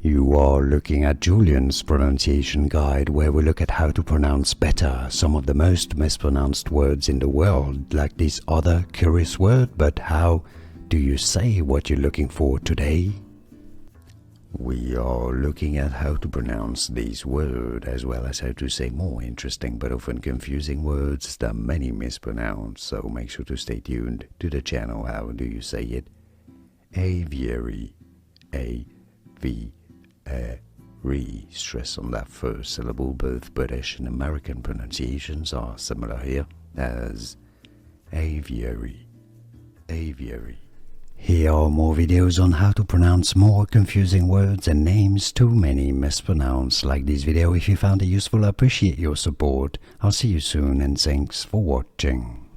You are looking at Julian's pronunciation guide, where we look at how to pronounce better some of the most mispronounced words in the world, like this other curious word. But how do you say what you're looking for today? We are looking at how to pronounce this word, as well as how to say more interesting but often confusing words that many mispronounce, so make sure to stay tuned to the channel. How do you say it? Aviary. A-V-A-R-Y. Stress on that first syllable. Both British and American pronunciations are similar here as aviary. Aviary. Here are more videos on how to pronounce more confusing words and names too many mispronounced. Like this video if you found it useful. I appreciate your support. I'll see you soon and thanks for watching.